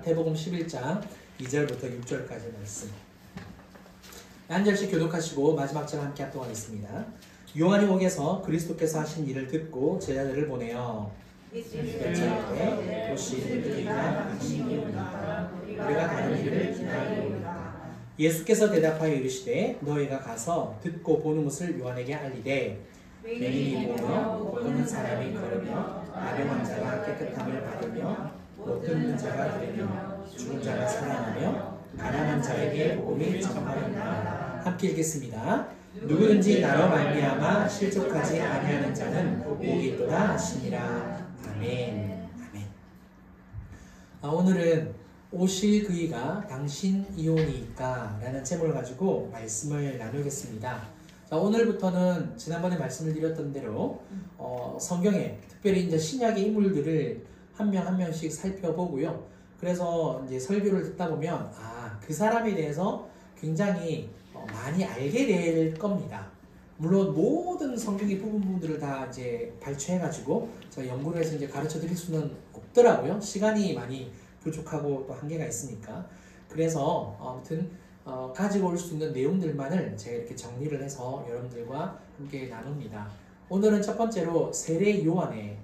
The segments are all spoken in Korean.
마태복음 11장 2절부터 6절까지 말씀. 한 절씩 교독하시고 마지막 절 함께 합동하겠습니다. 요한이 옥에서 그리스도께서 하신 일을 듣고 제자들을 보내어 이르되 오실 그이가 당신이 오니까 우리가 다른 일을 기다리오리까. 예수께서 대답하여 이르시되 너희가 가서 듣고 보는 것을 요한에게 알리되 맹인이 보며 못 걷는 사람이 걸으며 나병한 자가 깨끗함을 받으며 못 듣는 자가 들으며 죽은 자가 살아나며 가난한 자에게 복음이 전파된다. 함께 읽겠습니다. 누구든지 나로 말미암아 실족하지 아니하는 자는 복이 있도다 하시니라. 아멘. 아멘. 오늘은 오실 그이가 당신이오니까 라는 제목을 가지고 말씀을 나누겠습니다. 자, 오늘부터는 지난번에 말씀을 드렸던 대로 성경에 특별히 이제 신약의 인물들을 한 명 한 명씩 살펴보고요. 그래서 이제 설교를 듣다 보면 그 사람에 대해서 굉장히 많이 알게 될 겁니다. 물론 모든 성경의 부분들을 다 이제 발췌해가지고 제가 연구를 해서 이제 가르쳐 드릴 수는 없더라고요. 시간이 많이 부족하고 또 한계가 있으니까. 그래서 아무튼 가지고 올 수 있는 내용들만을 제가 이렇게 정리를 해서 여러분들과 함께 나눕니다. 오늘은 첫 번째로 세례 요한에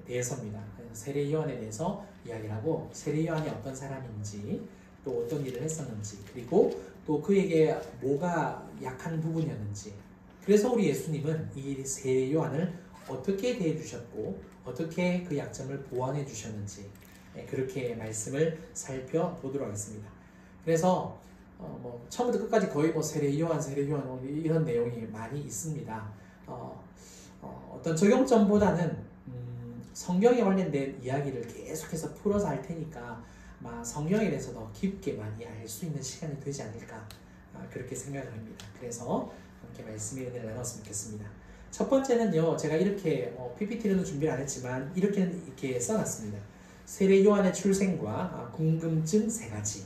대해서입니다. 세례 요한에 대해서 이야기를 하고 세례 요한이 어떤 사람인지 또 어떤 일을 했었는지 그리고 또 그에게 뭐가 약한 부분이었는지 그래서 우리 예수님은 이 세례 요한을 어떻게 대해 주셨고 어떻게 그 약점을 보완해 주셨는지 그렇게 말씀을 살펴보도록 하겠습니다. 그래서 처음부터 끝까지 거의 세례 요한 이런 내용이 많이 있습니다. 어떤 적용점보다는 성경에 관련된 이야기를 계속해서 풀어서 할 테니까 아마 성경에 대해서 더 깊게 많이 알 수 있는 시간이 되지 않을까 그렇게 생각을 합니다. 그래서 함께 말씀을 나눴으면 좋겠습니다. 첫 번째는요, 제가 이렇게 PPT로는 준비를 안 했지만 이렇게 써놨습니다. 세례 요한의 출생과 궁금증 세 가지.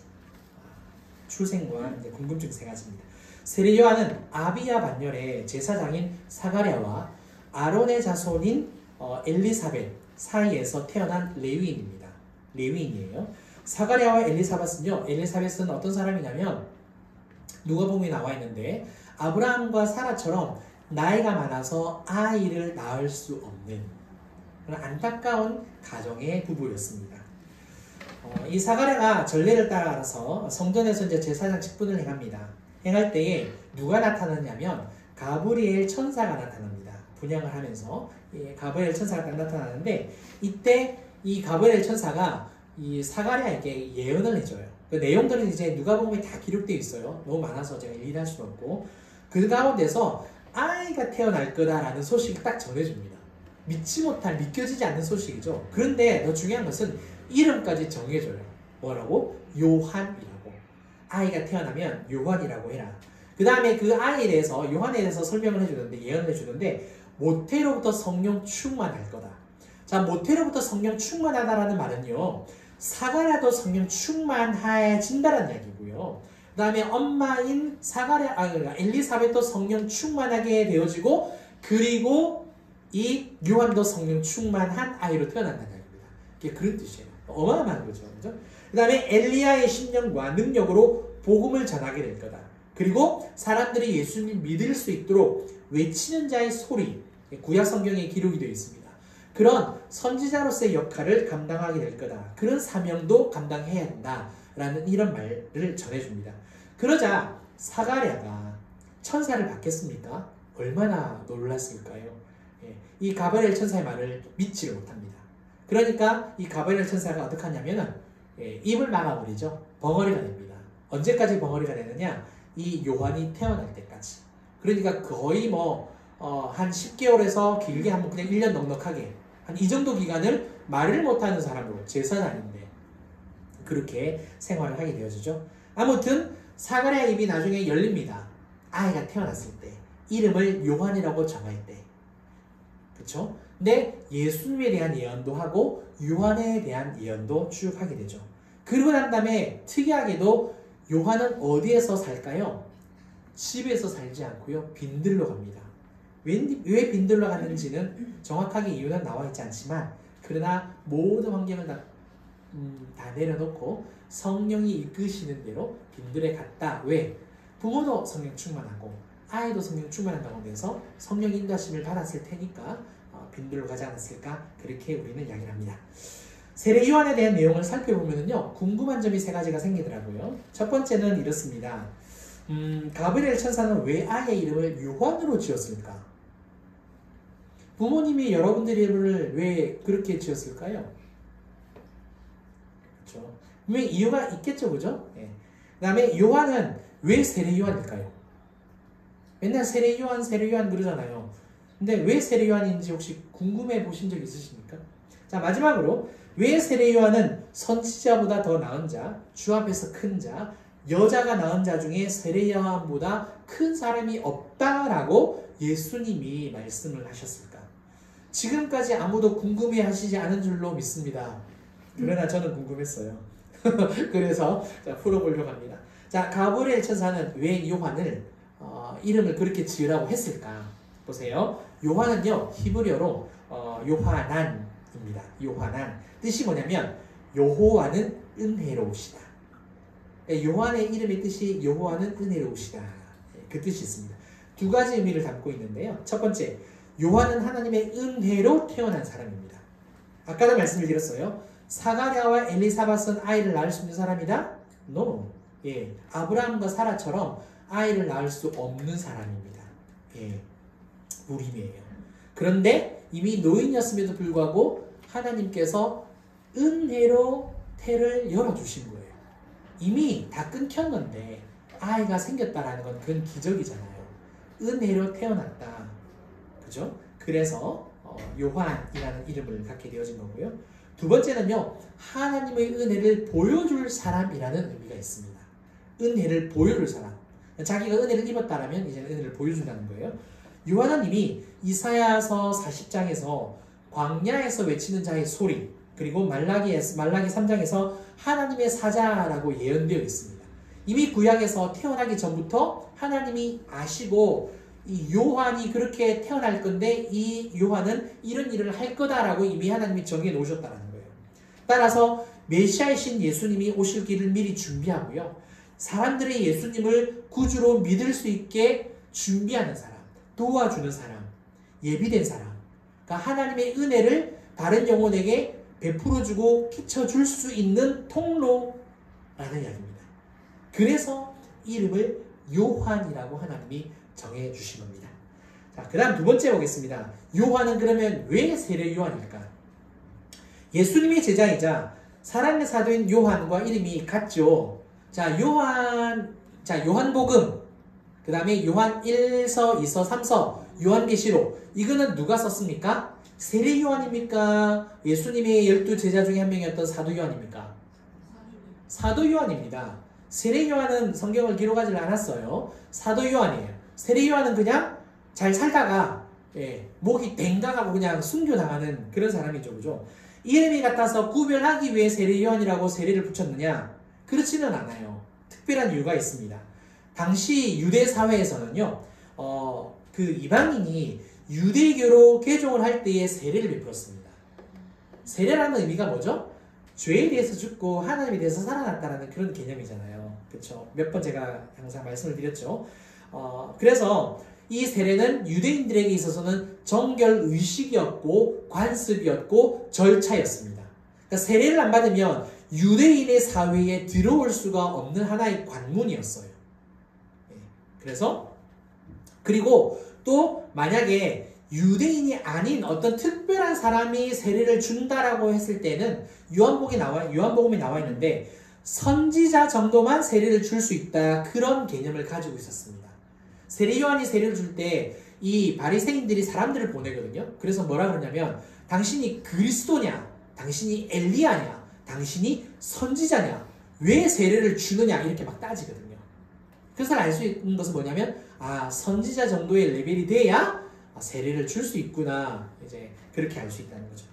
출생과 이제 궁금증 세 가지입니다. 세례 요한은 아비야 반열의 제사장인 사가랴와 아론의 자손인 엘리사벳 사이에서 태어난 레위인입니다. 레위인이에요. 사가랴와 엘리사벳은 어떤 사람이냐면 누가복음에 나와 있는데 아브라함과 사라처럼 나이가 많아서 아이를 낳을 수 없는 그런 안타까운 가정의 부부였습니다. 이 사가랴가 전례를 따라서 성전에서 이제 제사장 직분을 행합니다. 행할 때에 누가 나타나냐면 가브리엘 천사가 나타납니다. 분양을 하면서 가브리엘 천사가 딱 나타나는데 이때 이 가브리엘 천사가 이 사가랴에게 예언을 해줘요. 그 내용들은 이제 누가복음에 다 기록되어 있어요. 너무 많아서 제가 일일이 할 수는 없고 그 가운데서 아이가 태어날 거다라는 소식을 딱 전해줍니다. 믿겨지지 않는 소식이죠. 그런데 더 중요한 것은 이름까지 정해줘요. 뭐라고? 요한이라고. 아이가 태어나면 요한이라고 해라. 그 다음에 그 아이에 대해서 요한에 대해서 설명을 해주는데 예언을 해주는데 모태로부터 성령 충만할 거다. 자, 모태로부터 성령 충만하다라는 말은요, 사가랴도 성령 충만해진다라는 이야기고요. 그 다음에 엄마인 엘리사벳도 성령 충만하게 되어지고 그리고 이 요한도 성령 충만한 아이로 태어난다는 이야기입니다. 이게 그런 뜻이에요. 어마어마한 거죠. 그죠? 그 다음에 엘리야의 심령과 능력으로 복음을 전하게 될 거다. 그리고 사람들이 예수님 믿을 수 있도록 외치는 자의 소리, 구약 성경에 기록이 되어 있습니다. 그런 선지자로서의 역할을 감당하게 될 거다. 그런 사명도 감당해야 한다라는 이런 말을 전해줍니다. 그러자 사가랴가 천사를 받겠습니까? 얼마나 놀랐을까요? 이 가브리엘 천사의 말을 믿지를 못합니다. 그러니까 이 가브리엘 천사가 어떻게 하냐면은 입을 막아버리죠. 벙어리가 됩니다. 언제까지 벙어리가 되느냐? 이 요한이 태어날 때까지. 그러니까 거의 한 10개월에서 길게 하면 그냥 1년 넉넉하게 한 이 정도 기간을 말을 못하는 사람으로 제사장인데 그렇게 생활을 하게 되어지죠. 아무튼 사가랴의 입이 나중에 열립니다. 아이가 태어났을 때 이름을 요한이라고 정할 때, 그렇죠? 근데 예수님에 대한 예언도 하고 요한에 대한 예언도 쭉 하게 되죠. 그러고 난 다음에 특이하게도 요한은 어디에서 살까요? 집에서 살지 않고요, 빈들로 갑니다. 왜 빈들로 가는지는 정확하게 이유는 나와 있지 않지만 그러나 모든 환경을 다 다 내려놓고 성령이 이끄시는 대로 빈들에 갔다. 왜? 부모도 성령 충만하고 아이도 성령 충만한 가운데서 성령 인도하심을 받았을 테니까 빈들로 가지 않았을까? 그렇게 우리는 이야기를 합니다. 세례 요한에 대한 내용을 살펴보면요, 궁금한 점이 세 가지가 생기더라고요. 첫 번째는 이렇습니다. 가브리엘 천사는 왜 아이의 이름을 요한으로 지었을까? 부모님이 여러분들의 이름을 왜 그렇게 지었을까요? 그렇죠. 분명히 이유가 있겠죠, 그죠? 네. 그 다음에 요한은 왜 세례 요한일까요? 맨날 세례 요한 그러잖아요. 근데 왜 세례 요한인지 혹시 궁금해 보신 적 있으십니까? 자, 마지막으로 왜 세례 요한은 선지자보다 더 나은 자, 주 앞에서 큰 자, 여자가 낳은 자 중에 세례 요한보다 큰 사람이 없다라고 예수님이 말씀을 하셨을까? 지금까지 아무도 궁금해 하시지 않은 줄로 믿습니다. 그러나 저는 궁금했어요. 그래서 풀어보려고 합니다. 자, 가브리엘 천사는 왜 요한을 이름을 그렇게 지으라고 했을까? 보세요. 요한은요, 히브리어로 요하난입니다. 요하난. 뜻이 뭐냐면 여호와는 은혜로우시다. 요한의 이름의 뜻이 여호와는 은혜로우시다. 그 뜻이 있습니다. 두 가지 의미를 담고 있는데요. 첫 번째, 요한은 하나님의 은혜로 태어난 사람입니다. 아까도 말씀을 드렸어요. 사가랴와 엘리사벳은 아이를 낳을 수 있는 사람이다? No. 예, 아브라함과 사라처럼 아이를 낳을 수 없는 사람입니다. 예, 무림이에요. 그런데 이미 노인이었음에도 불구하고 하나님께서 은혜로 태를 열어주신 거예요. 이미 다 끊겼는데 아이가 생겼다라는 건 그건 기적이잖아요. 은혜로 태어났다. 그죠? 그래서 요한이라는 이름을 갖게 되어진 거고요. 두 번째는요, 하나님의 은혜를 보여줄 사람이라는 의미가 있습니다. 은혜를 보여줄 사람. 자기가 은혜를 입었다라면 이제 은혜를 보여준다는 거예요. 요한은 이미 이사야서 40장에서 광야에서 외치는 자의 소리, 그리고 말라기 3장에서 하나님의 사자라고 예언되어 있습니다. 이미 구약에서 태어나기 전부터 하나님이 아시고 이 요한이 그렇게 태어날 건데 이 요한은 이런 일을 할 거다라고 이미 하나님이 정해 놓으셨다는 거예요. 따라서 메시아이신 예수님이 오실 길을 미리 준비하고요. 사람들이 예수님을 구주로 믿을 수 있게 준비하는 사람, 도와주는 사람, 예비된 사람. 그러니까 하나님의 은혜를 다른 영혼에게 베풀어주고 끼쳐줄 수 있는 통로라는 이야기입니다. 그래서 이름을 요한이라고 하나님이 정해주신 겁니다. 자, 그 다음 두 번째 보겠습니다. 요한은 그러면 왜 세례 요한일까? 예수님의 제자이자 사랑의 사도인 요한과 이름이 같죠. 자, 요한복음, 그 다음에 요한 1서, 2서, 3서, 요한계시록, 이거는 누가 썼습니까? 세례 요한입니까? 예수님의 12제자 중에 한 명이었던 사도 요한입니까? 사도 요한입니다. 세례 요한은 성경을 기록하지 않았어요. 사도 요한이에요. 세례 요한은 그냥 잘 살다가 목이 댕강하고 그냥 순교당하는 그런 사람이죠. 그죠? 이름이 같아서 구별하기 위해 세례 요한이라고 세례를 붙였느냐? 그렇지는 않아요. 특별한 이유가 있습니다. 당시 유대 사회에서는요, 그 이방인이 유대교로 개종을 할 때에 세례를 베풀었습니다. 세례라는 의미가 뭐죠? 죄에 대해서 죽고 하나님에 대해서 살아났다는 그런 개념이잖아요. 그렇죠? 몇 번 제가 항상 말씀을 드렸죠. 그래서 이 세례는 유대인들에게 있어서는 정결 의식이었고 관습이었고 절차였습니다. 그러니까 세례를 안 받으면 유대인의 사회에 들어올 수가 없는 하나의 관문이었어요. 그래서 그리고 또 만약에 유대인이 아닌 어떤 특별한 사람이 세례를 준다라고 했을 때는 요한복음에 나와 있는데 선지자 정도만 세례를 줄 수 있다, 그런 개념을 가지고 있었습니다. 세례 요한이 세례를 줄 때 이 바리새인들이 사람들을 보내거든요. 그래서 뭐라 그러냐면 당신이 그리스도냐, 당신이 엘리야냐, 당신이 선지자냐, 왜 세례를 주느냐, 이렇게 막 따지거든요. 그래서 알 수 있는 것은 뭐냐면 선지자 정도의 레벨이 돼야 세례를 줄 수 있구나, 이제 그렇게 알 수 있다는 거죠.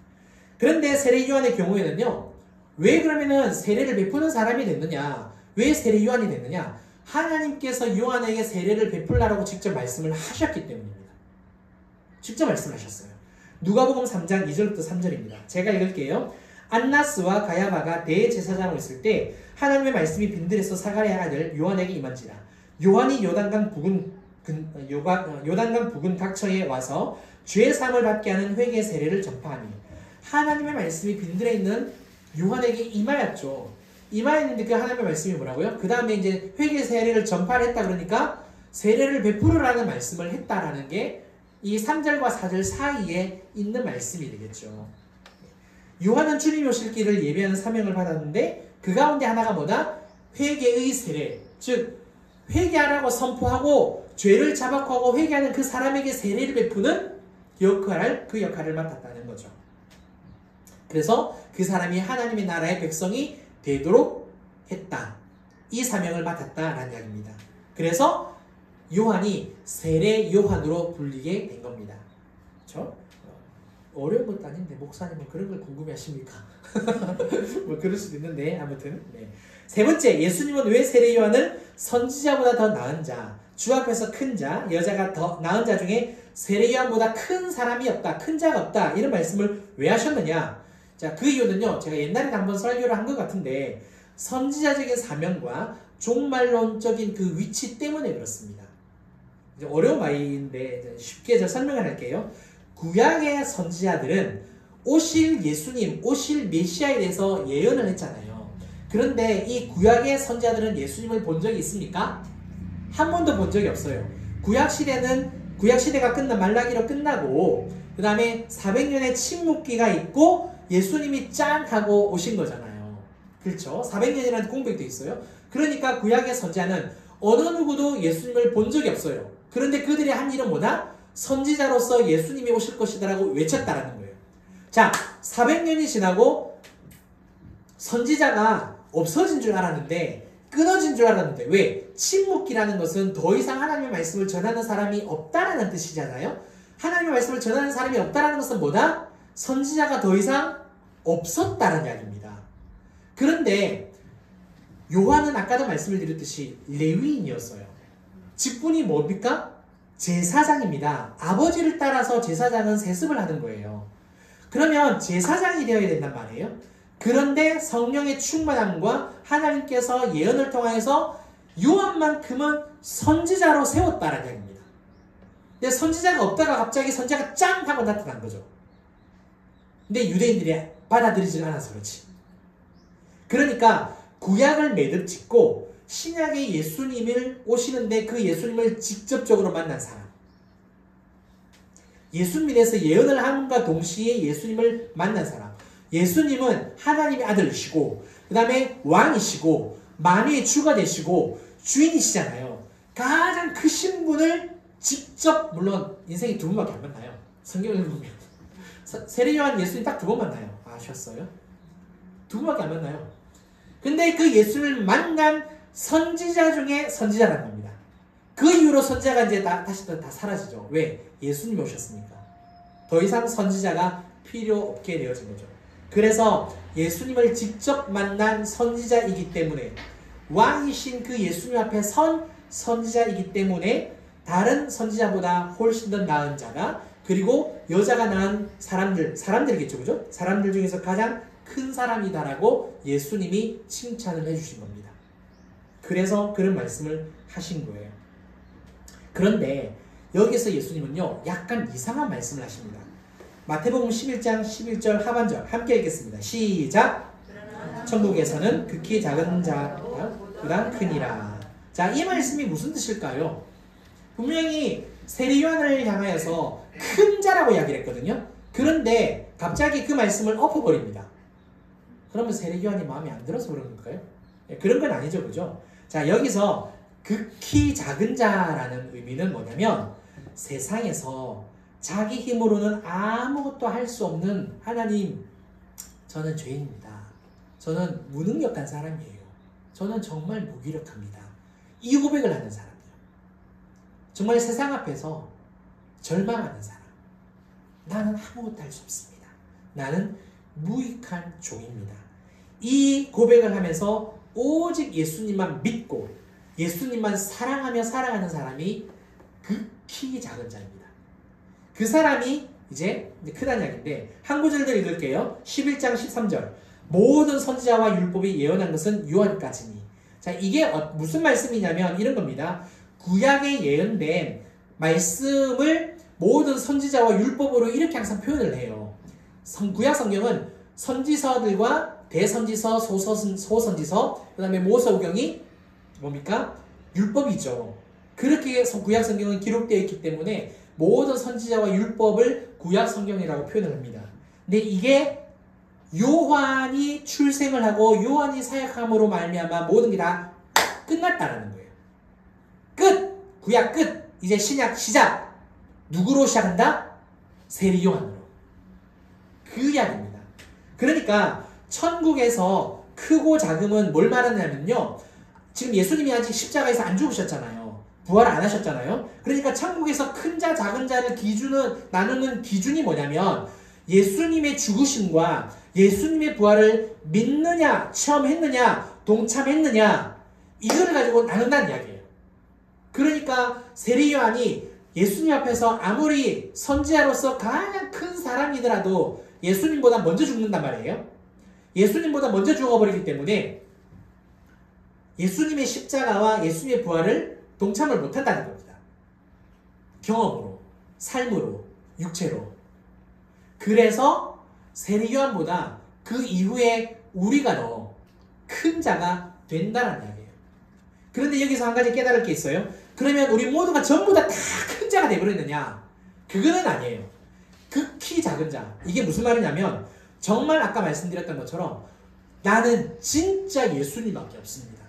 그런데 세례 요한의 경우에는요, 왜 그러면은 세례를 베푸는 사람이 됐느냐, 왜 세례 요한이 됐느냐? 하나님께서 요한에게 세례를 베풀라라고 직접 말씀을 하셨기 때문입니다. 직접 말씀하셨어요. 누가복음 3장 2절부터 3절입니다. 제가 읽을게요. 안나스와 가야바가 대제사장으로 있을 때 하나님의 말씀이 빈들에서 사가랴의 아들 요한에게 임한지라. 요한이 요단강 북은 각처에 와서 죄 사함을 받게 하는 회개 세례를 전파하니. 하나님의 말씀이 빈들에 있는 요한에게 임하였죠. 임하였는데 그 하나님의 말씀이 뭐라고요? 그 다음에 이제 회개 세례를 전파를 했다 그러니까 세례를 베풀으라는 말씀을 했다라는 게 이 3절과 4절 사이에 있는 말씀이 되겠죠. 요한은 주님이 오실 길을 예비하는 사명을 받았는데 그 가운데 하나가 뭐다? 회개의 세례. 즉 회개하라고 선포하고 죄를 자박하고 회개하는 그 사람에게 세례를 베푸는 그 역할을 맡았다는 거죠. 그래서 그 사람이 하나님의 나라의 백성이 되도록 했다. 이 사명을 맡았다라는 이야기입니다. 그래서 요한이 세례 요한으로 불리게 된 겁니다. 그렇죠? 어려운 것도 아닌데 목사님은 그런 걸 궁금해하십니까? 뭐 그럴 수도 있는데 아무튼 네. 세 번째, 예수님은 왜 세례 요한을 선지자보다 더 나은 자, 주 앞에서 큰 자, 여자가 더 나은 자 중에 세례 요한보다 큰 사람이 없다, 큰 자가 없다 이런 말씀을 왜 하셨느냐? 자, 그 이유는요, 제가 옛날에 한번 설교를 한 것 같은데 선지자적인 사명과 종말론적인 그 위치 때문에 그렇습니다. 이제 어려운 말인데 쉽게 제가 설명을 할게요. 구약의 선지자들은 오실 예수님, 오실 메시아에 대해서 예언을 했잖아요. 그런데 이 구약의 선지자들은 예수님을 본 적이 있습니까? 한 번도 본 적이 없어요. 구약 시대가 끝나 말라기로 끝나고 그 다음에 400년의 침묵기가 있고 예수님이 짠 하고 오신 거잖아요. 그렇죠? 400년이라는 공백도 있어요. 그러니까 구약의 선지자는 어느 누구도 예수님을 본 적이 없어요. 그런데 그들이 한 일은 뭐다? 선지자로서 예수님이 오실 것이다라고 외쳤다라는 거예요. 자, 400년이 지나고 선지자가 없어진 줄 알았는데 끊어진 줄 알았는데 왜? 침묵기라는 것은 더 이상 하나님의 말씀을 전하는 사람이 없다라는 뜻이잖아요. 하나님의 말씀을 전하는 사람이 없다라는 것은 뭐다? 선지자가 더 이상 없었다는 이야기입니다. 그런데 요한은 아까도 말씀을 드렸듯이 레위인이었어요. 직분이 뭡니까? 제사장입니다. 아버지를 따라서 제사장은 세습을 하는 거예요. 그러면 제사장이 되어야 된단 말이에요. 그런데 성령의 충만함과 하나님께서 예언을 통해서 요한만큼은 선지자로 세웠다는 얘기입니다. 근데 선지자가 없다가 갑자기 선지자가 짱 하고 나타난 거죠. 근데 유대인들이 받아들이지 않아서 그렇지. 그러니까 구약을 매듭 짓고 신약의 예수님을 오시는데 그 예수님을 직접적으로 만난 사람. 예수님에 대해서 예언을 함과 동시에 예수님을 만난 사람. 예수님은 하나님의 아들이시고 그 다음에 왕이시고 만유의 주가 되시고 주인이시잖아요. 가장 크신 분을 직접, 물론 인생이 두 번밖에 안 만나요. 성경을 보면 세례 요한 예수님 딱 두 번 만나요. 아셨어요? 두 번밖에 안 만나요. 근데 그 예수님을 만난 선지자 중에 선지자라는 겁니다. 그 이후로 선지자가 이제 다시 다 사라지죠. 왜? 예수님이 오셨으니까. 더 이상 선지자가 필요 없게 되어진 거죠. 그래서 예수님을 직접 만난 선지자이기 때문에 왕이신 그 예수님 앞에 선 선지자이기 때문에 다른 선지자보다 훨씬 더 나은 자가 그리고 여자가 낳은 사람들이겠죠. 그죠? 사람들 중에서 가장 큰 사람이다라고 예수님이 칭찬을 해주신 겁니다. 그래서 그런 말씀을 하신 거예요. 그런데 여기서 예수님은요 약간 이상한 말씀을 하십니다. 마태복음 11장 11절 하반절 함께 읽겠습니다. 시작! 천국에서는 극히 작은 자보다 크니라. 자, 이 말씀이 무슨 뜻일까요? 분명히 세례 요한을 향하여서 큰 자라고 이야기를 했거든요. 그런데 갑자기 그 말씀을 엎어버립니다. 그러면 세례 요한이 마음에 안 들어서 그런 걸까요? 그런 건 아니죠. 그죠? 자, 여기서 극히 작은 자라는 의미는 뭐냐면 세상에서 자기 힘으로는 아무것도 할 수 없는 하나님, 저는 죄인입니다. 저는 무능력한 사람이에요. 저는 정말 무기력합니다. 이 고백을 하는 사람이에요. 정말 세상 앞에서 절망하는 사람. 나는 아무것도 할 수 없습니다. 나는 무익한 종입니다. 이 고백을 하면서 오직 예수님만 믿고 예수님만 사랑하며 살아가는 사람이 극히 작은 자입니다. 그 사람이 이제 크다는 이야기인데 한 구절들 읽을게요. 11장 13절. 모든 선지자와 율법이 예언한 것은 요한까지니. 자, 이게 무슨 말씀이냐면 이런 겁니다. 구약에 예언된 말씀을 모든 선지자와 율법으로 이렇게 항상 표현을 해요. 구약 성경은 선지서들과 대선지서, 소선지서, 그 다음에 모세오경이 뭡니까? 율법이죠. 그렇게 구약 성경은 기록되어 있기 때문에 모든 선지자와 율법을 구약 성경이라고 표현을 합니다. 근데 이게 요한이 출생을 하고 요한이 사역함으로 말미암아 모든 게 다 끝났다는 거예요. 끝! 구약 끝! 이제 신약 시작! 누구로 시작한다? 세리 요한으로. 그 이야기입니다. 그러니까 천국에서 크고 작음은 뭘 말하냐면요. 지금 예수님이 아직 십자가에서 안 죽으셨잖아요. 부활 안 하셨잖아요. 그러니까 천국에서 큰 자 작은 자를 나누는 기준이 뭐냐면 예수님의 죽으심과 예수님의 부활을 믿느냐, 체험했느냐, 동참했느냐 이거를 가지고 나눈다는 이야기예요. 그러니까 세리 요한이 예수님 앞에서 아무리 선지자로서 가장 큰 사람이더라도 예수님보다 먼저 죽는단 말이에요. 예수님보다 먼저 죽어버리기 때문에 예수님의 십자가와 예수님의 부활을 동참을 못한다는 겁니다. 경험으로, 삶으로, 육체로. 그래서 세리 요한보다 그 이후에 우리가 더 큰 자가 된다는 이야기예요. 그런데 여기서 한 가지 깨달을 게 있어요. 그러면 우리 모두가 전부 다 큰 자가 되어버렸느냐? 그거는 아니에요. 극히 작은 자. 이게 무슨 말이냐면 정말 아까 말씀드렸던 것처럼 나는 진짜 예수님밖에 없습니다.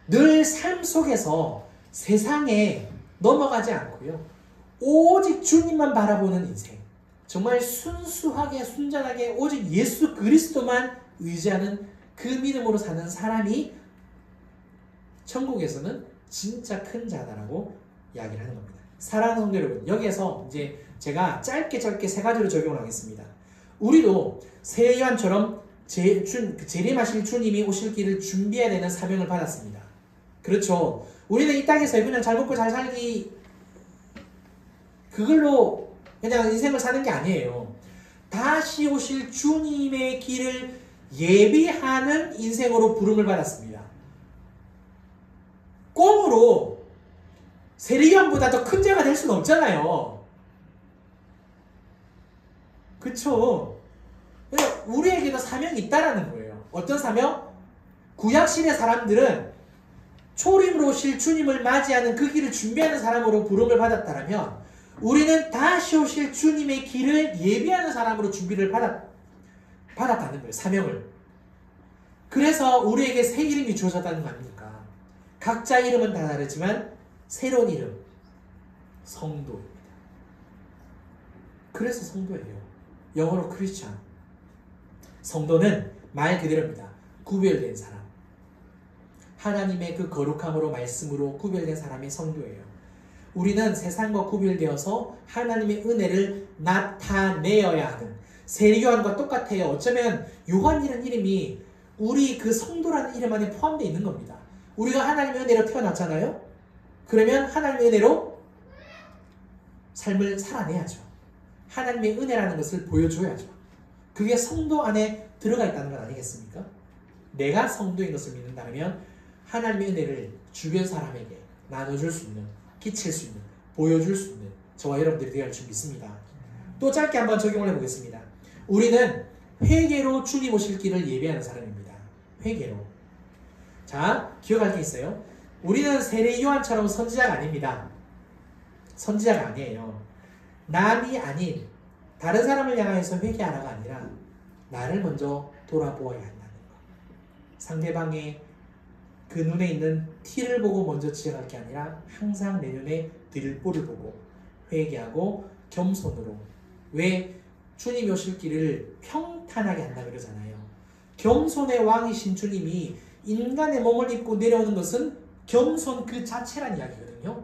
늘 삶 속에서 세상에 넘어가지 않고요. 오직 주님만 바라보는 인생. 정말 순수하게 순전하게 오직 예수 그리스도만 의지하는 그 믿음으로 사는 사람이 천국에서는 진짜 큰 자다라고 이야기를 하는 겁니다. 사랑하는 성도 여러분, 여기에서 이제 제가 짧게 세 가지로 적용을 하겠습니다. 우리도 세리 요한처럼 재림하실 주님이 오실 길을 준비해야 되는 사명을 받았습니다. 그렇죠. 우리는 이 땅에서 그냥 잘 먹고 잘 살기 그걸로 그냥 인생을 사는 게 아니에요. 다시 오실 주님의 길을 예비하는 인생으로 부름을 받았습니다. 꽁으로 세리 요한보다 더 큰 자가 될 수는 없잖아요. 그쵸? 우리에게도 사명이 있다라는 거예요. 어떤 사명? 구약시대 사람들은 초림으로 오실 주님을 맞이하는 그 길을 준비하는 사람으로 부름을 받았다면 우리는 다시 오실 주님의 길을 예비하는 사람으로 준비를 받았다는 거예요. 사명을. 그래서 우리에게 새 이름이 주어졌다는 거 아닙니까? 각자 이름은 다 다르지만 새로운 이름, 성도입니다. 그래서 성도예요. 영어로 크리스찬. 성도는 말 그대로입니다. 구별된 사람. 하나님의 그 거룩함으로 말씀으로 구별된 사람이 성도예요. 우리는 세상과 구별되어서 하나님의 은혜를 나타내어야 하는 세리 요한과 똑같아요. 어쩌면 요한이라는 이름이 우리 그 성도라는 이름 안에 포함되어 있는 겁니다. 우리가 하나님의 은혜로 태어났잖아요. 그러면 하나님의 은혜로 삶을 살아내야죠. 하나님의 은혜라는 것을 보여줘야죠. 그게 성도 안에 들어가 있다는 건 아니겠습니까? 내가 성도인 것을 믿는다면 하나님의 은혜를 주변 사람에게 나눠줄 수 있는, 끼칠 수 있는, 보여줄 수 있는 저와 여러분들이 되어야 할 줄 믿습니다. 또 짧게 한번 적용을 해보겠습니다. 우리는 회개로 주님 오실 길을 예배하는 사람입니다. 회개로. 자, 기억할 게 있어요. 우리는 세리 요한처럼 선지자가 아닙니다. 선지자가 아니에요. 남이 아닌 다른 사람을 향해서 회개하라가 아니라 나를 먼저 돌아보아야 한다는 것. 상대방의 그 눈에 있는 티를 보고 먼저 지적할 게 아니라 항상 내 눈에 들보를 보고 회개하고 겸손으로. 왜 주님이 오실 길을 평탄하게 한다 그러잖아요. 겸손의 왕이신 주님이 인간의 몸을 입고 내려오는 것은 겸손 그 자체란 이야기거든요.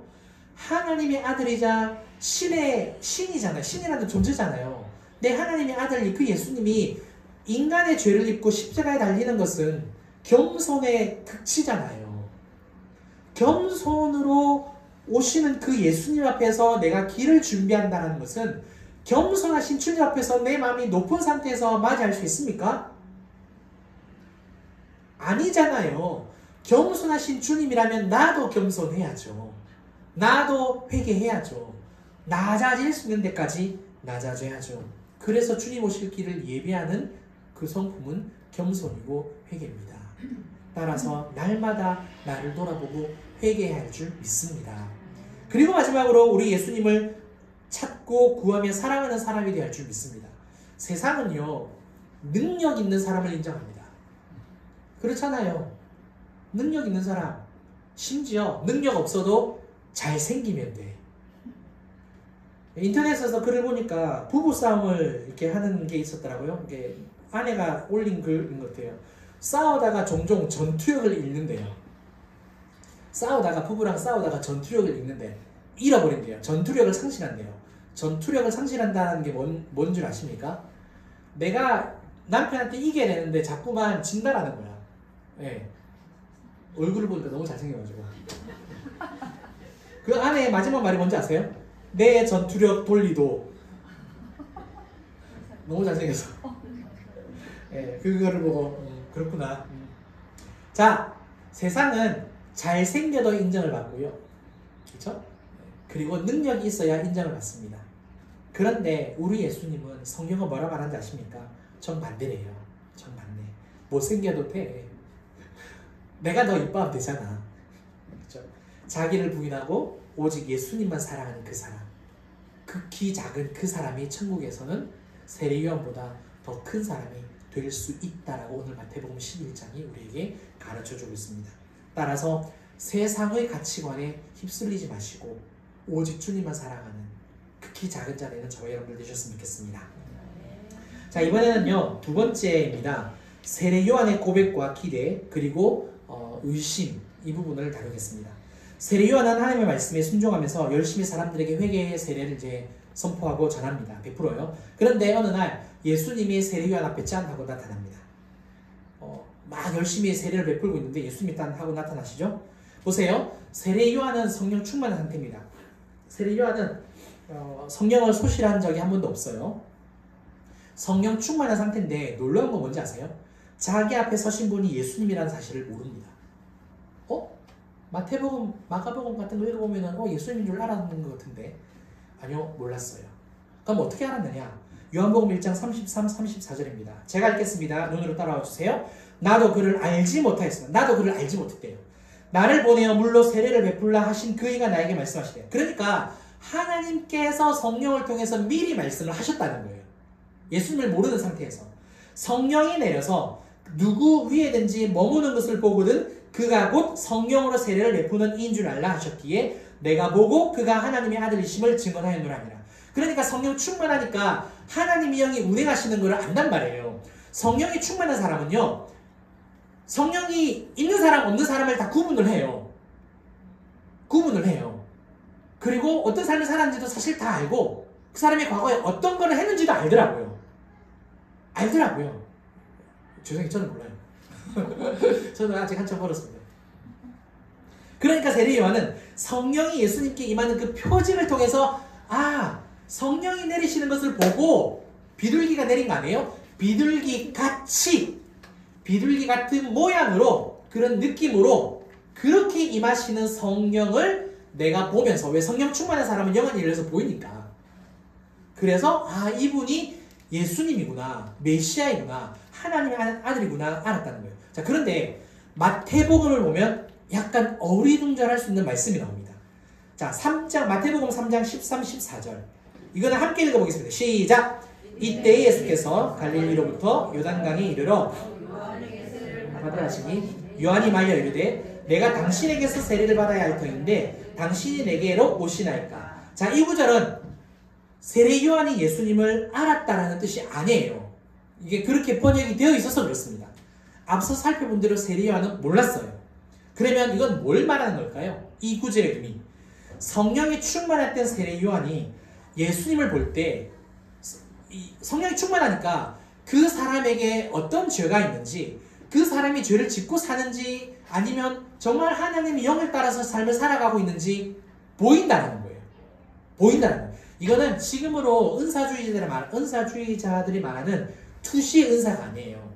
하나님의 아들이자 신이잖아요. 신이라는 존재잖아요. 내 하나님의 아들 그 예수님이 인간의 죄를 입고 십자가에 달리는 것은 겸손의 극치잖아요. 겸손으로 오시는 그 예수님 앞에서 내가 길을 준비한다는 것은 겸손하신 주님 앞에서 내 마음이 높은 상태에서 맞이할 수 있습니까? 아니잖아요. 겸손하신 주님이라면 나도 겸손해야죠. 나도 회개해야죠. 낮아질 수 있는 데까지 낮아져야죠. 그래서 주님 오실 길을 예비하는 그 성품은 겸손이고 회개입니다. 따라서 날마다 나를 돌아보고 회개해야 할 줄 믿습니다. 그리고 마지막으로 우리 예수님을 찾고 구하며 사랑하는 사람이 되어야 할 줄 믿습니다. 세상은요, 능력 있는 사람을 인정합니다. 그렇잖아요. 능력 있는 사람, 심지어 능력 없어도 잘생기면 돼. 인터넷에서 글을 보니까 부부싸움을 이렇게 하는 게 있었더라고요. 이게 아내가 올린 글인 것 같아요. 싸우다가 종종 전투력을 잃는데요. 부부랑 싸우다가 전투력을 잃어버린대요. 전투력을 상실한대요. 전투력을 상실한다는 게 뭔 줄 아십니까? 내가 남편한테 이겨야 되는데 자꾸만 진다라는 거야. 네. 얼굴을 보니까 너무 잘생겨가지고. 그 아내의 마지막 말이 뭔지 아세요? 내 전투력 돌리도. 너무 잘생겨서. 네, 그거를 보고 그렇구나. 자, 세상은 잘생겨도 인정을 받고요. 그렇죠? 그리고 능력이 있어야 인정을 받습니다. 그런데 우리 예수님은 성경은 뭐라 말하는지 아십니까? 정반대래요. 정반대. 못생겨도 돼. 내가 너 이뻐하면 되잖아. 그렇죠? 자기를 부인하고 오직 예수님만 사랑하는 그 사람, 극히 작은 그 사람이 천국에서는 세례요한보다 더 큰 사람이 될 수 있다라고 오늘 마태복음 11장이 우리에게 가르쳐주고 있습니다. 따라서 세상의 가치관에 휩쓸리지 마시고 오직 주님만 사랑하는 극히 작은 자리에는 저와 여러분들 되셨으면 좋겠습니다. 자, 이번에는요, 두 번째입니다. 세례 요한의 고백과 기대, 그리고 의심, 이 부분을 다루겠습니다. 세례 요한은 하나님의 말씀에 순종하면서 열심히 사람들에게 회개의 세례를 이제 선포하고 전합니다. 100%요. 그런데 어느 날 예수님이 세례 요한 앞에 짠 하고 나타납니다. 막 열심히 세례를 베풀고 있는데 예수님이 짠 하고 나타나시죠? 보세요. 세례 요한은 성령 충만한 상태입니다. 세례 요한은 성령을 소실한 적이 한 번도 없어요. 성령 충만한 상태인데 놀라운 건 뭔지 아세요? 자기 앞에 서신 분이 예수님이라는 사실을 모릅니다. 마태복음, 마가복음 같은 거 읽어보면 예수님인 줄 알았는 것 같은데 아니요, 몰랐어요. 그럼 어떻게 알았느냐? 요한복음 1장 33, 34절입니다. 제가 읽겠습니다. 눈으로 따라와 주세요. 나도 그를 알지 못하였으나 나도 그를 알지 못했대요. 나를 보내어 물로 세례를 베풀라 하신 그이가 나에게 말씀하시대요. 그러니까 하나님께서 성령을 통해서 미리 말씀을 하셨다는 거예요. 예수님을 모르는 상태에서 성령이 내려서 누구 위에든지 머무는 것을 보거든 그가 곧 성령으로 세례를 베푸는 이인 줄 알라 하셨기에 내가 보고 그가 하나님의 아들이심을 증언하였노라니라. 그러니까 성령 충만하니까 하나님의 영이 운행하시는 것을 안단 말이에요. 성령이 충만한 사람은요, 성령이 있는 사람 없는 사람을 다 구분을 해요. 그리고 어떤 삶을 살았는지도 사실 다 알고 그 사람이 과거에 어떤 걸 했는지도 알더라고요. 죄송해요, 저는 몰라요. 저는 아직 한참 멀었습니다. 그러니까 세례 요한은 성령이 예수님께 임하는 그 표징을 통해서 성령이 내리시는 것을 보고 비둘기가 내린 거 아니에요? 비둘기 같은 모양으로 그런 느낌으로 그렇게 임하시는 성령을 내가 보면서, 왜 성령 충만한 사람은 영안이 열려서 보이니까, 그래서 이분이 예수님이구나, 메시아이구나, 하나님의 아들이구나 알았다는 거예요. 자, 그런데 마태복음을 보면 약간 어리둥절할 수 있는 말씀이 나옵니다. 자, 마태복음 3장 13, 14절. 이거는 함께 읽어보겠습니다. 시작! 이때 예수께서 갈릴리로부터 요단강에 이르러 받으라 하시니 요한이 말려 이르되 내가 당신에게서 세례를 받아야 할 터인데 당신이 내게로 오시나이까. 자, 이 구절은 세례 요한이 예수님을 알았다라는 뜻이 아니에요. 이게 그렇게 번역이 되어 있어서 그렇습니다. 앞서 살펴본 대로 세례 요한은 몰랐어요. 그러면 이건 뭘 말하는 걸까요? 이 구절의 의미. 성령이 충만했던 세례 요한이 예수님을 볼 때 성령이 충만하니까 그 사람에게 어떤 죄가 있는지, 그 사람이 죄를 짓고 사는지 아니면 정말 하나님의 영을 따라서 삶을 살아가고 있는지 보인다는 거예요. 이거는 지금으로 은사주의자들이 말하는 투시 은사가 아니에요.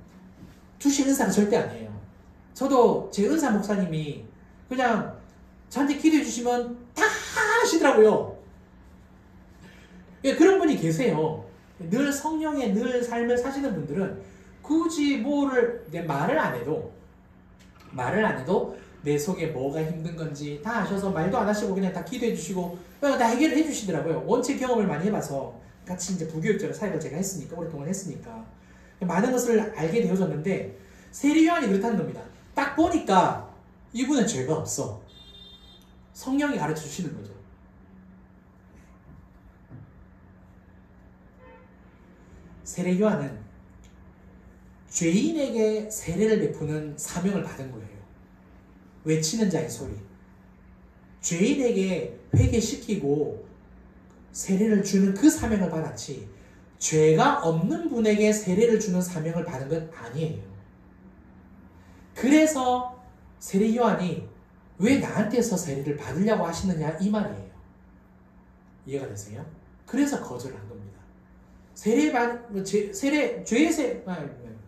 투시 은사가 절대 아니에요. 저도 제 은사 목사님이 그냥 저한테 기도해 주시면 다 하시더라고요. 예, 그런 분이 계세요. 늘 성령의 늘 삶을 사시는 분들은 굳이 말을 안 해도 내 속에 뭐가 힘든 건지 다 아셔서 말도 안 하시고 그냥 다 기도해 주시고 다 해결을 해 주시더라고요. 원체 경험을 많이 해봐서 같이 이제 부교육자로 사역을 제가 했으니까 오랫동안 했으니까 많은 것을 알게 되어졌는데 세례 요한이 그렇다는 겁니다. 딱 보니까 이분은 죄가 없어. 성령이 가르쳐 주시는 거죠. 세례 요한은 죄인에게 세례를 베푸는 사명을 받은 거예요. 외치는 자의 소리. 죄인에게 회개시키고 세례를 주는 그 사명을 받았지 죄가 없는 분에게 세례를 주는 사명을 받은 건 아니에요. 그래서 세례 요한이 왜 나한테서 세례를 받으려고 하시느냐 이 말이에요. 이해가 되세요? 그래서 거절을 한 겁니다.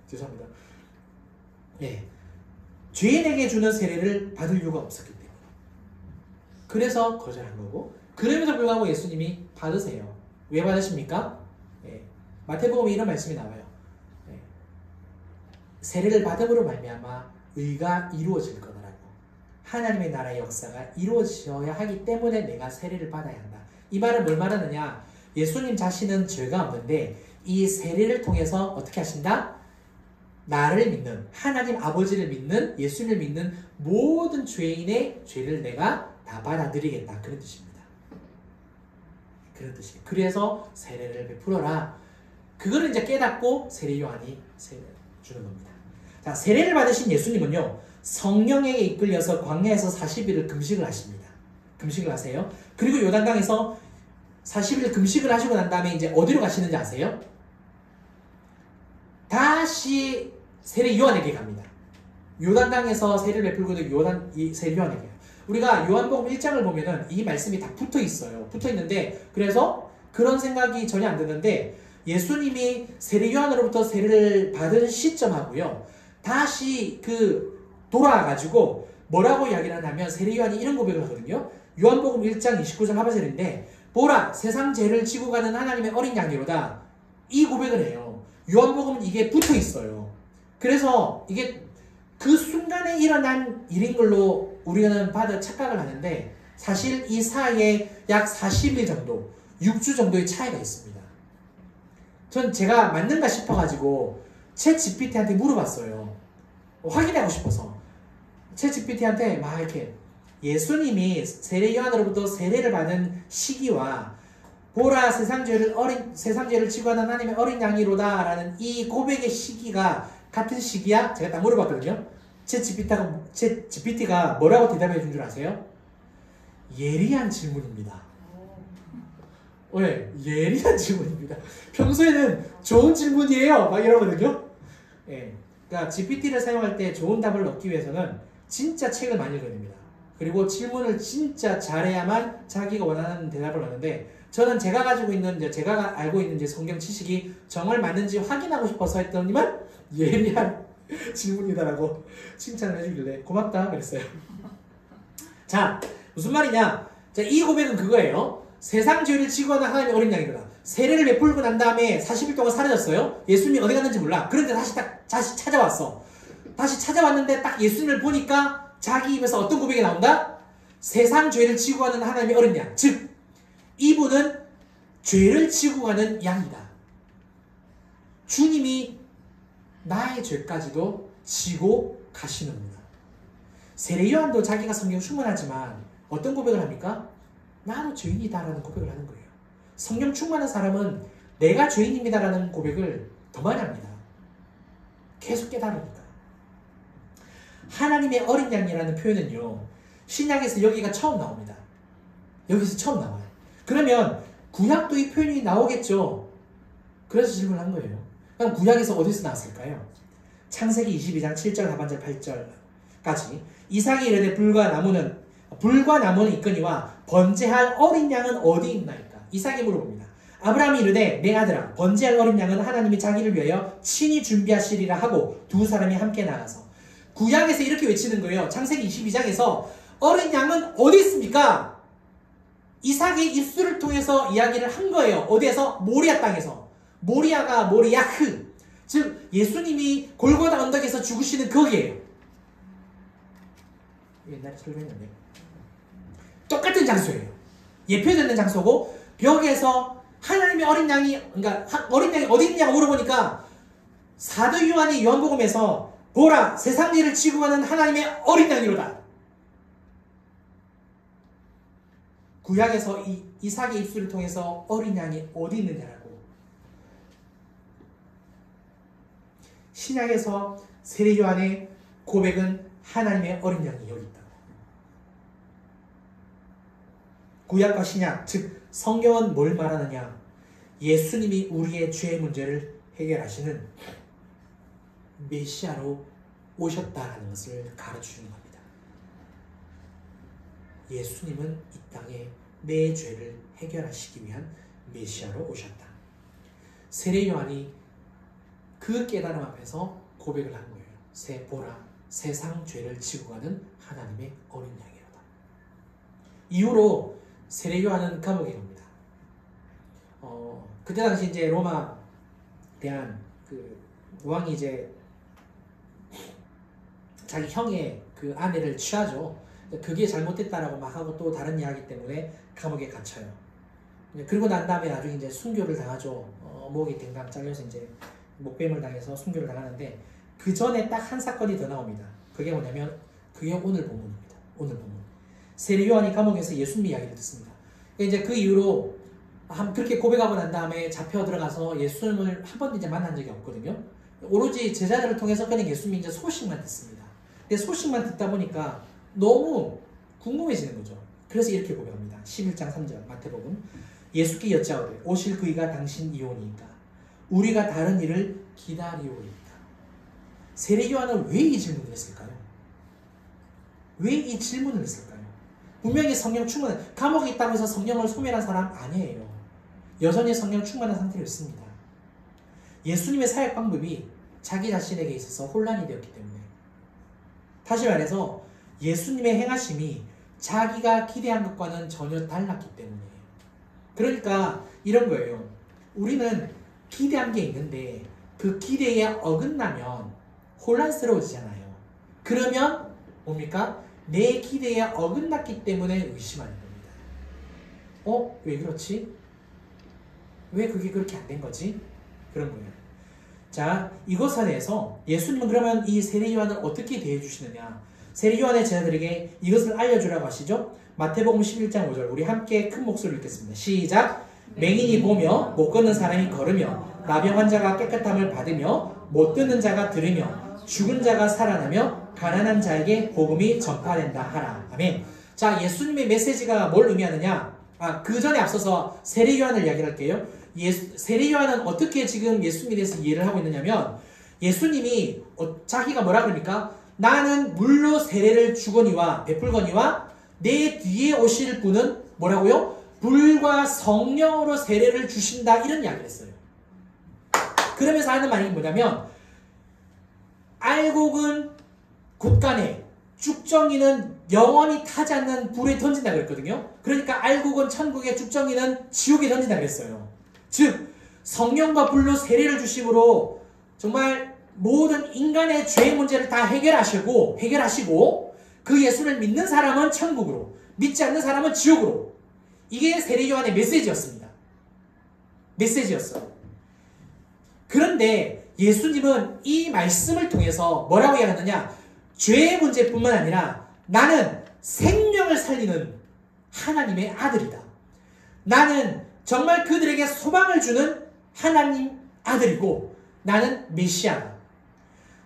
죄송합니다. 예. 죄인에게 주는 세례를 받을 이유가 없었기 때문에. 그래서 거절한 거고, 그럼에도 불구하고 예수님이 받으세요. 왜 받으십니까? 예. 마태복음에 이런 말씀이 나와요. 예. 세례를 받음으로 말미암아 의가 이루어질 거다라고. 하나님의 나라의 역사가 이루어져야 하기 때문에 내가 세례를 받아야 한다. 이 말은 뭘 말하느냐? 예수님 자신은 죄가 없는데 이 세례를 통해서 어떻게 하신다? 나를 믿는, 하나님 아버지를 믿는, 예수님을 믿는 모든 죄인의 죄를 내가 다 받아들이겠다. 그런 뜻입니다. 그런 뜻이에요. 그래서 세례를 베풀어라. 그거를 이제 깨닫고 세례 요한이 세례를 주는 겁니다. 자, 세례를 받으신 예수님은요, 성령에게 이끌려서 광야에서 40일을 금식을 하십니다. 금식을 하세요. 그리고 요단강에서 40일 금식을 하시고 난 다음에 이제 어디로 가시는지 아세요? 다시 세례 요한에게 갑니다. 요단강에서 세례를 베풀고도 세례 요한에게. 우리가 요한복음 1장을 보면은 이 말씀이 다 붙어 있어요. 붙어 있는데, 그래서 그런 생각이 전혀 안 드는데, 예수님이 세례 요한으로부터 세례를 받은 시점하고요, 다시 돌아와가지고 뭐라고 이야기를 하냐면, 세례 요한이 이런 고백을 하거든요. 요한복음 1장 29절 하반절인데, 보라, 세상 죄를 지고 가는 하나님의 어린 양이로다. 이 고백을 해요. 요한복음은 이게 붙어 있어요. 그래서 이게 그 순간에 일어난 일인 걸로 우리는 착각을 하는데, 사실 이 사이에 약 40일 정도, 6주 정도의 차이가 있습니다. 전 제가 맞는가 싶어가지고 챗 GPT한테 물어봤어요. 확인하고 싶어서. 챗 GPT한테 막 이렇게 예수님이 세례 요한으로부터 세례를 받은 시기와 보라 세상 죄를 지고 하는 하나님의 어린 양이로다 라는 이 고백의 시기가 같은 시기야? 제가 딱 물어봤거든요. 챗 GPT가 뭐라고 대답해 준 줄 아세요? 예리한 질문입니다. 왜? 예리한 질문입니다. 평소에는 좋은 질문이에요 막 이러거든요. 예. 그러니까 GPT를 사용할 때 좋은 답을 얻기 위해서는 진짜 책을 많이 읽어야 됩니다. 그리고 질문을 진짜 잘해야만 자기가 원하는 대답을 얻는데, 저는 제가 알고 있는 이제 성경 지식이 정말 맞는지 확인하고 싶어서 했더니만 예리한 질문이다라고 칭찬을 해주길래 고맙다 그랬어요. 자, 무슨 말이냐? 자, 이 고백은 그거예요. 세상 죄를 지고 하는 하나님의 어린 양이다. 세례를 베풀고 난 다음에 40일 동안 사라졌어요. 예수님이 어디 갔는지 몰라. 그런데 다시 찾아왔어. 다시 찾아왔는데 딱 예수님을 보니까 자기 입에서 어떤 고백이 나온다? 세상 죄를 지고 가는 하나님의 어린 양. 즉, 이분은 죄를 지고 가는 양이다. 주님이 나의 죄까지도 지고 가시는 겁니다. 세례 요한도 자기가 성경 충만하지만 어떤 고백을 합니까? 나도 죄인이다라는 고백을 하는 거예요. 성령 충만한 사람은 내가 죄인입니다라는 고백을 더 많이 합니다. 계속 깨달으니까. 하나님의 어린 양이라는 표현은요, 신약에서 여기가 처음 나옵니다. 여기서 처음 나와요. 그러면 구약도 이 표현이 나오겠죠. 그래서 질문을 한 거예요. 그럼 구약에서 어디서 나왔을까요? 창세기 22장 7절 하반절 8절까지 이삭이 이르되 불과 나무는 있거니와 번제할 어린 양은 어디 있나이까? 이삭이 물어봅니다. 아브라함이 이르되 내 아들아 번제할 어린 양은 하나님이 자기를 위하여 친히 준비하시리라 하고 두 사람이 함께 나가서 구약에서 이렇게 외치는 거예요. 창세기 22장에서 어린 양은 어디 있습니까? 이삭의 입술을 통해서 이야기를 한 거예요. 어디에서? 모리아 땅에서. 모리아가 모리야흐, 즉 예수님이 골고다 언덕에서 죽으시는 거기에요. 옛날에 설교했는데 똑같은 장소예요. 예표되는 장소고 벽에서 하나님의 어린 양이, 그러니까 어린 양이 어디 있냐고 물어보니까 사도 요한이 요한복음에서 보라 세상 일을 지고 가는 하나님의 어린 양이로다. 구약에서 이삭의 입술을 통해서 어린 양이 어디 있느냐라고, 신약에서 세례 요한의 고백은 하나님의 어린 양이 여기 있다. 구약과 신약, 즉 성경은 뭘 말하느냐? 예수님이 우리의 죄의 문제를 해결하시는 메시아로 오셨다는 것을 가르치는 겁니다. 예수님은 이 땅에 내 죄를 해결하시기 위한 메시아로 오셨다. 세례 요한이 그 깨달음 앞에서 고백을 한 거예요. 보라, 세상 죄를 지고 가는 하나님의 어린 양이로다. 이후로 세례 요한은 감옥에 갑니다. 그때 당시 이제 로마 대한 그 왕이 이제 자기 형의 그 아내를 취하죠. 그게 잘못됐다라고 막 하고 또 다른 이야기 때문에 감옥에 갇혀요. 그리고 난 다음에 나중에 이제 순교를 당하죠. 목이 댕강 잘려서 이제 목뱀을 당해서 순교를 당하는데, 그 전에 딱 한 사건이 더 나옵니다. 그게 뭐냐면 그게 오늘 본문입니다. 오늘 본문. 세례 요한이 감옥에서 예수님 이야기를 듣습니다. 이제 그 이후로 그렇게 고백하고 난 다음에 잡혀 들어가서 예수님을 한 번도 이제 만난 적이 없거든요. 오로지 제자들을 통해서 그냥 예수님이 이제 소식만 듣습니다. 근데 소식만 듣다 보니까 너무 궁금해지는 거죠. 그래서 이렇게 고백합니다. 11장 3절 마태복음. 예수께 여짜오되 오실 그이가 당신이오니이까 우리가 다른 일을 기다리오리이까. 세례 요한은 왜 이 질문을 했을까요? 왜 이 질문을 했을까요? 분명히 성령 충만, 감옥에 있다고 해서 성령을 소멸한 사람 아니에요. 여전히 성령 충만한 상태로 있습니다. 예수님의 사역 방법이 자기 자신에게 있어서 혼란이 되었기 때문에, 다시 말해서 예수님의 행하심이 자기가 기대한 것과는 전혀 달랐기 때문에. 그러니까 이런 거예요. 우리는 기대한 게 있는데 그 기대에 어긋나면 혼란스러워지잖아요. 그러면 뭡니까? 내 기대에 어긋났기 때문에 의심하는 겁니다. 왜 그렇지? 왜 그게 그렇게 안 된 거지? 그런 거예요. 자, 이것에 대해서 예수님은 그러면 이 세례 요한을 어떻게 대해 주시느냐? 세례 요한의 제자들에게 이것을 알려주라고 하시죠. 마태복음 11장 5절, 우리 함께 큰 목소리로 읽겠습니다. 시작. 맹인이 보며 못 걷는 사람이 걸으며 나병 환자가 깨끗함을 받으며 못 듣는 자가 들으며 죽은 자가 살아나며 가난한 자에게 복음이 전파된다 하라. 아멘. 자, 예수님의 메시지가 뭘 의미하느냐? 그 전에 앞서서 세례 요한을 이야기할게요. 세례 요한은 어떻게 지금 예수님에 대해서 이해를 하고 있느냐면, 예수님이 자기가 뭐라 그럽니까? 나는 물로 세례를 주거니와 베풀거니와 내 뒤에 오실 분은 뭐라고요? 불과 성령으로 세례를 주신다, 이런 이야기를 했어요. 그러면서 하는 말이 뭐냐면, 알곡은 곳간에, 쭉정이는 영원히 타지 않는 불에 던진다 그랬거든요. 그러니까 알곡은 천국에, 쭉정이는 지옥에 던진다 그랬어요. 즉 성령과 불로 세례를 주심으로 정말 모든 인간의 죄의 문제를 다 해결하시고 그 예수를 믿는 사람은 천국으로, 믿지 않는 사람은 지옥으로. 이게 세례 요한의 메시지였습니다. 메시지였어요. 그런데 예수님은 이 말씀을 통해서 뭐라고 이야기하느냐? 죄의 문제뿐만 아니라 나는 생명을 살리는 하나님의 아들이다. 나는 정말 그들에게 소망을 주는 하나님 아들이고 나는 메시아다.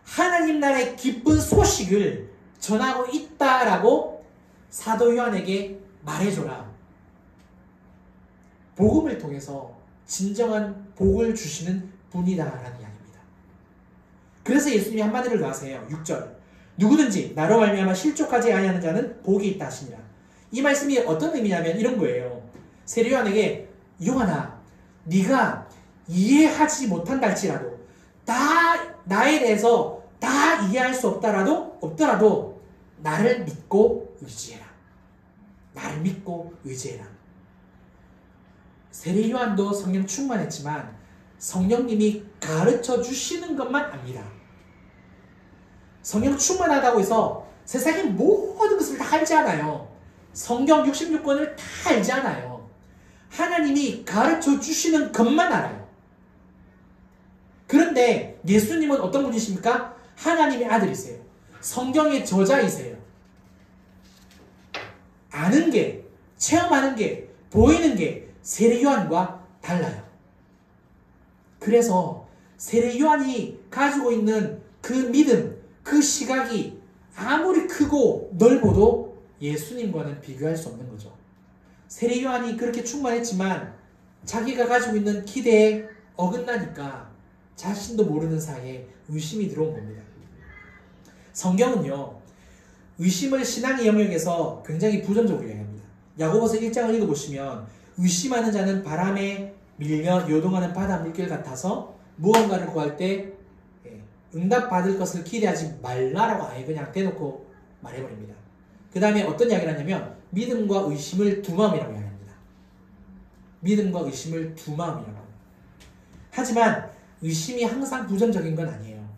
하나님 나라의 기쁜 소식을 전하고 있다라고 사도 요한에게 말해줘라. 복음을 통해서 진정한 복을 주시는 분이다라는 이야기입니다. 그래서 예수님이 한마디를 더 하세요. 6절. 누구든지 나로 말미암아 실족하지 아니하는 자는 복이 있다 하시니라. 이 말씀이 어떤 의미냐면 이런 거예요. 세례 요한에게 요한아, 네가 이해하지 못한다 할지라도, 나에 대해서 다 이해할 수 없더라도 나를 믿고 의지해라. 나를 믿고 의지해라. 세례 요한도 성령 충만했지만 성령님이 가르쳐 주시는 것만 압니다. 성령 충만하다고 해서 세상의 모든 것을 다 알지 않아요. 성경 66권을 다 알지 않아요. 하나님이 가르쳐 주시는 것만 알아요. 그런데 예수님은 어떤 분이십니까? 하나님의 아들이세요. 성경의 저자이세요. 아는 게, 체험하는 게, 보이는 게 세례 요한과 달라요. 그래서 세례 요한이 가지고 있는 그 믿음, 그 시각이 아무리 크고 넓어도 예수님과는 비교할 수 없는 거죠. 세례 요한이 그렇게 충만했지만 자기가 가지고 있는 기대에 어긋나니까 자신도 모르는 사이에 의심이 들어온 겁니다. 성경은요, 의심을 신앙의 영역에서 굉장히 부정적으로 이야기합니다. 야고보서 1장을 읽어보시면 의심하는 자는 바람에 밀려 요동하는 바다 물길 같아서 무언가를 구할 때 응답받을 것을 기대하지 말라라고 아예 그냥 대놓고 말해버립니다. 그 다음에 어떤 이야기를 하냐면 믿음과 의심을 두 마음이라고 이야기합니다. 믿음과 의심을 두 마음이라고 합니다. 하지만 의심이 항상 부정적인 건 아니에요.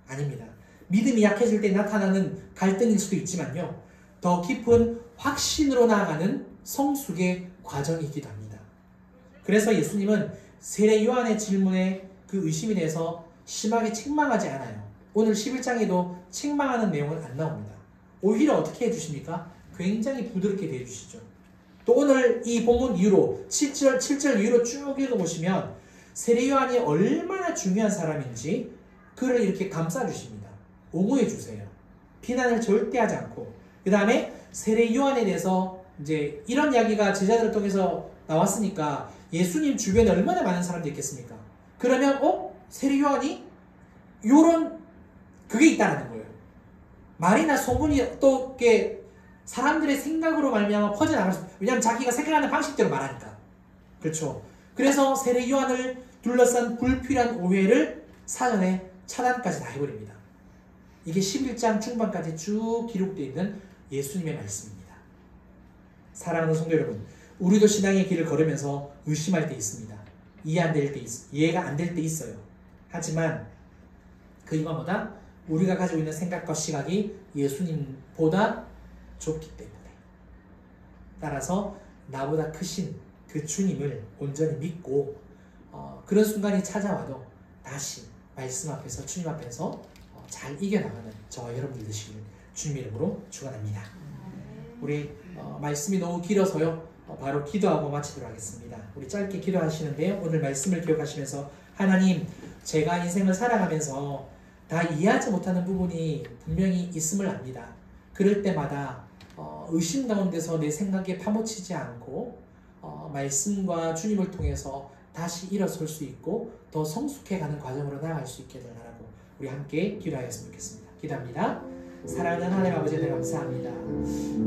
아닙니다. 믿음이 약해질 때 나타나는 갈등일 수도 있지만요, 더 깊은 확신으로 나아가는 성숙의 과정이기도 합니다. 그래서 예수님은 세례 요한의 질문에 그 의심에 대해서 심하게 책망하지 않아요. 오늘 11장에도 책망하는 내용은 안 나옵니다. 오히려 어떻게 해주십니까? 굉장히 부드럽게 대해주시죠. 또 오늘 이 본문 이후로 7절 이후로 쭉 읽어보시면 세례 요한이 얼마나 중요한 사람인지 그를 이렇게 감싸주십니다. 옹호해주세요. 비난을 절대 하지 않고, 그 다음에 세례 요한에 대해서 이제 이런 이야기가 제자들을 통해서 나왔으니까 예수님 주변에 얼마나 많은 사람들이 있겠습니까? 그러면 세례 요한이 요런 그게 있다는 거예요. 말이나 소문이 또 이렇게 사람들의 생각으로 말미암아 퍼져나갈 수, 왜냐하면 자기가 생각하는 방식대로 말하니까. 그렇죠. 그래서 세례 요한을 둘러싼 불필요한 오해를 사전에 차단까지 다 해버립니다. 이게 11장 중반까지 쭉 기록되어 있는 예수님의 말씀입니다. 사랑하는 성도 여러분, 우리도 신앙의 길을 걸으면서 의심할 때 있습니다. 이해가 안 될 때 있어요. 하지만 그 이거보다 우리가 가지고 있는 생각과 시각이 예수님보다 좁기 때문에, 따라서 나보다 크신 그 주님을 온전히 믿고 그런 순간이 찾아와도 다시 말씀 앞에서, 주님 앞에서 잘 이겨나가는 저와 여러분들 되시길 주님 이름으로 축원합니다. 우리 말씀이 너무 길어서요, 바로 기도하고 마치도록 하겠습니다. 우리 짧게 기도하시는데요, 오늘 말씀을 기억하시면서 하나님, 제가 인생을 살아가면서 다 이해하지 못하는 부분이 분명히 있음을 압니다. 그럴 때마다 의심 가운데서 내 생각에 파묻히지 않고 말씀과 주님을 통해서 다시 일어설 수 있고 더 성숙해가는 과정으로 나아갈 수 있게 되라고 우리 함께 기도하였으면 좋겠습니다. 기도합니다. 사랑하는 하나님 아버지, 감사합니다.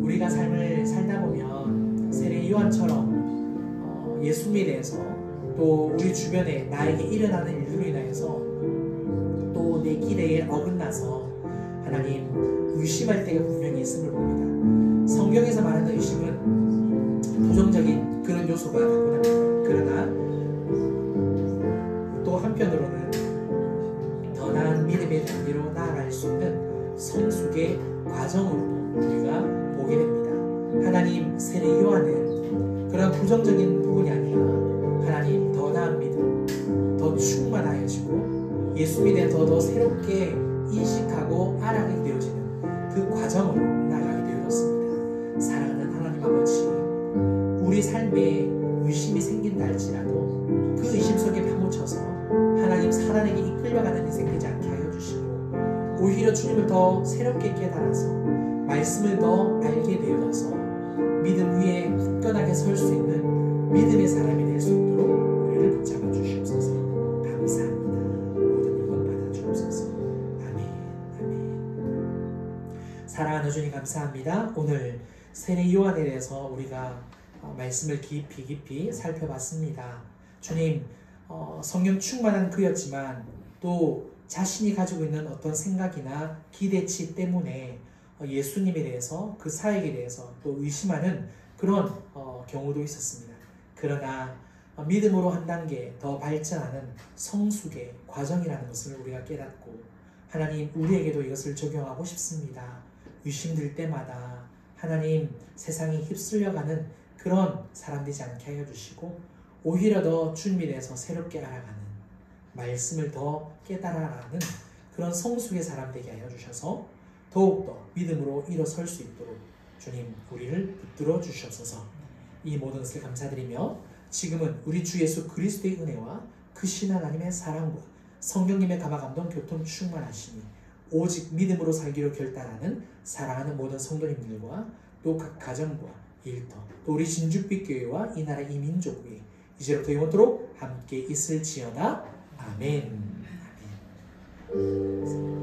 우리가 삶을 살다 보면 세례 요한처럼 예수님에 대해서, 또 우리 주변에 나에게 일어나는 일들로 인하여서 또 내 기대에 어긋나서 하나님 의심할 때가 분명히 있음을 봅니다. 성경에서 말하는 의심은 부정적인 그런 요소가 나타납니다. 그러나 또 한편으로는 더 나은 믿음의 단계로 나아갈 수 있는 성숙의 과정으로 우리가 보게 됩니다. 하나님, 세례 요한은 그런 부정적인 부분이 아니라 하나님 더 나은 믿음, 더 충만하여지고 예수님에 대해 더 새롭게 인식하고 알아가게 되어지는 그 과정으로 나아가게 되어졌습니다. 사랑하는 하나님 아버지, 우리 삶에 의심이 생긴다 할지라도 그 의심 속에 파묻혀서 하나님 살아내게 이끌려가는 인생 되지 않게 하여 주시고, 오히려 주님을 더 새롭게 깨달아서 말씀을 더 알게 되어서 믿음 위에 굳건하게 설 수 있는 믿음의 사람이 될 수 있도록 우리를 붙잡아 주시옵소서. 감사합니다. 모든 영광 받아 주옵소서. 아멘. 아멘. 사랑하는 주님, 감사합니다. 오늘 세례 요한에 대해서 우리가 말씀을 깊이 살펴봤습니다. 주님, 성령 충만한 그였지만 또 자신이 가지고 있는 어떤 생각이나 기대치 때문에 예수님에 대해서, 그 사역에 대해서 또 의심하는 그런 경우도 있었습니다. 그러나 믿음으로 한 단계 더 발전하는 성숙의 과정이라는 것을 우리가 깨닫고, 하나님, 우리에게도 이것을 적용하고 싶습니다. 의심될 때마다 하나님, 세상이 휩쓸려가는 그런 사람 되지 않게 하여 주시고, 오히려 더 주님에 대해서 새롭게 알아가는, 말씀을 더 깨달아가는 그런 성숙의 사람 되게 하여 주셔서 더욱더 믿음으로 일어설 수 있도록 주님, 우리를 붙들어 주시옵소서. 이 모든 것을 감사드리며, 지금은 우리 주 예수 그리스도의 은혜와 크신 하나님의 사랑과 성령님의 감화 감동 교통 충만하시니 오직 믿음으로 살기로 결단하는 사랑하는 모든 성도님들과 또 각 가정과 일터, 또 우리 진주빛 교회와 이 나라 이 민족 위에 이제부터 영원토록 함께 있을지어다. 아멘. 아멘.